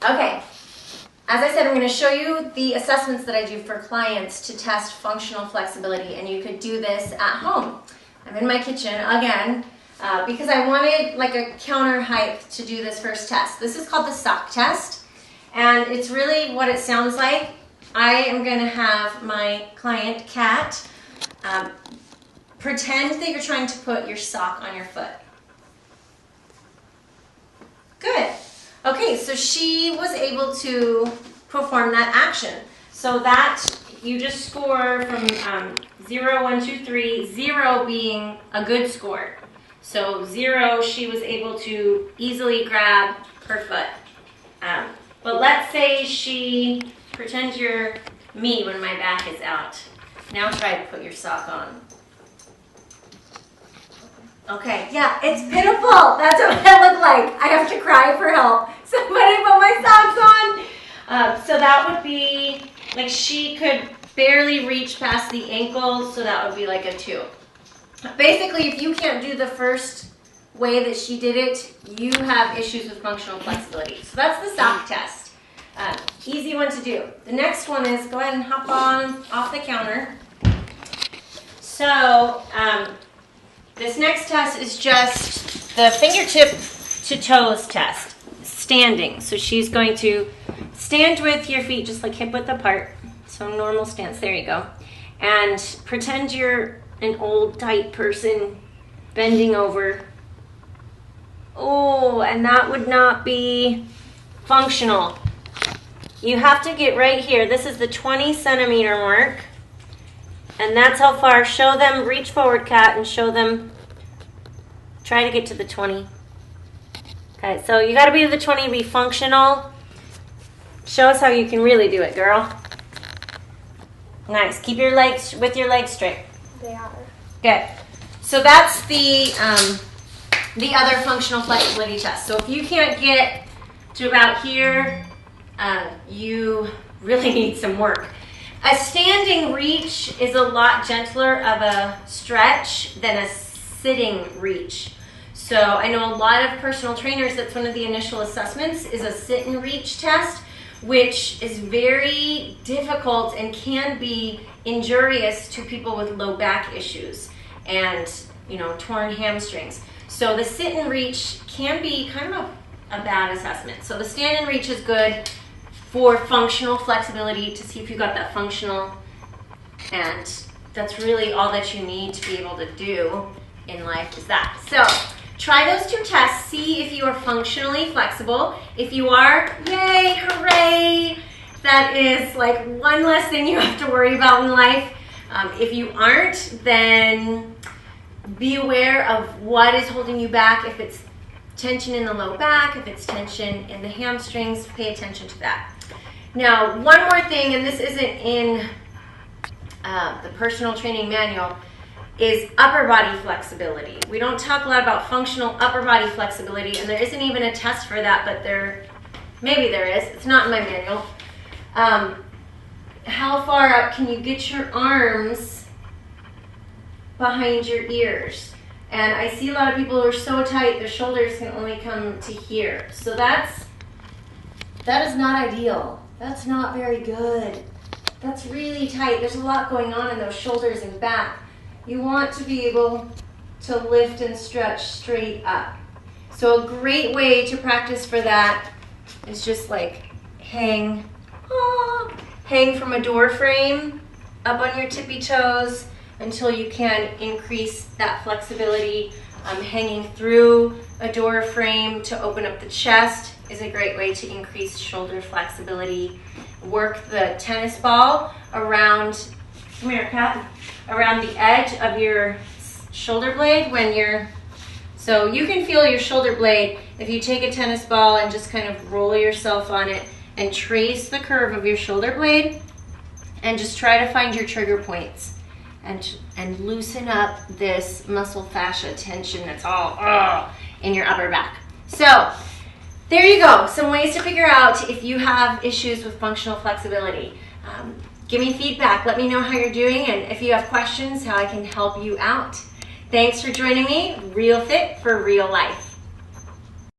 Okay, as I said, I'm going to show you the assessments that I do for clients to test functional flexibility, and you could do this at home. I'm in my kitchen again because I wanted like a counter height to do this first test. This is called the sock test, and it's really what it sounds like. I am going to have my client, Kat, pretend that you're trying to put your sock on your foot. Good. Okay, so she was able to perform that action. So that you just score from 0, 1, 2, 3, 0 being a good score. So 0, she was able to easily grab her foot. But let's say she, pretend you're me when my back is out. Now try to put your sock on. Okay, yeah, it's pitiful. That's what it looked like. I have to cry for help. Somebody put my socks on. So that would be, like she could barely reach past the ankle, so that would be like a 2. Basically, if you can't do the first way that she did it, you have issues with functional flexibility. So that's the sock test. Easy one to do. The next one is, go ahead and hop on off the counter. So, this next test is just the fingertip to toes test, standing. So she's going to stand with your feet just like hip width apart. So normal stance, there you go. And pretend you're an old tight person bending over. Oh, and that would not be functional. You have to get right here. This is the 20 centimeter mark. And that's how far. Show them, reach forward, Kat, and show them. Try to get to the 20. Okay, so you got to be to the 20, be functional. Show us how you can really do it, girl. Nice. Keep your legs, with your legs straight. They are. Good. So that's the other functional flexibility test. So if you can't get to about here, you really need some work. A standing reach is a lot gentler of a stretch than a sitting reach. So I know a lot of personal trainers, that's one of the initial assessments, is a sit and reach test, which is very difficult and can be injurious to people with low back issues and, you know, torn hamstrings. So the sit and reach can be kind of a bad assessment. So the stand and reach is good for functional flexibility, to see if you got that functional, and that's really all that you need to be able to do in life is that. So try those 2 tests, see if you are functionally flexible. If you are, yay, hooray! That is like one less thing you have to worry about in life. If you aren't, then be aware of what is holding you back. If it's tension in the low back, if it's tension in the hamstrings, pay attention to that. Now, one more thing, and this isn't in the personal training manual, is upper body flexibility. We don't talk a lot about functional upper body flexibility, and there isn't even a test for that, but maybe there is. It's not in my manual. How far up can you get your arms behind your ears? And I see a lot of people who are so tight, their shoulders can only come to here. So that is not ideal. That's not very good. That's really tight. There's a lot going on in those shoulders and back. You want to be able to lift and stretch straight up. So a great way to practice for that is just like hang from a door frame up on your tippy toes until you can increase that flexibility. Hanging through a door frame to open up the chest is a great way to increase shoulder flexibility. Work the tennis ball around, come here, Kat, around the edge of your shoulder blade so you can feel your shoulder blade if you take a tennis ball and just kind of roll yourself on it and trace the curve of your shoulder blade and just try to find your trigger points and loosen up this muscle fascia tension that's all in your upper back. So there you go, some ways to figure out if you have issues with functional flexibility. Give me feedback, let me know how you're doing, and if you have questions, how I can help you out. Thanks for joining me. Real Fit for Real Life.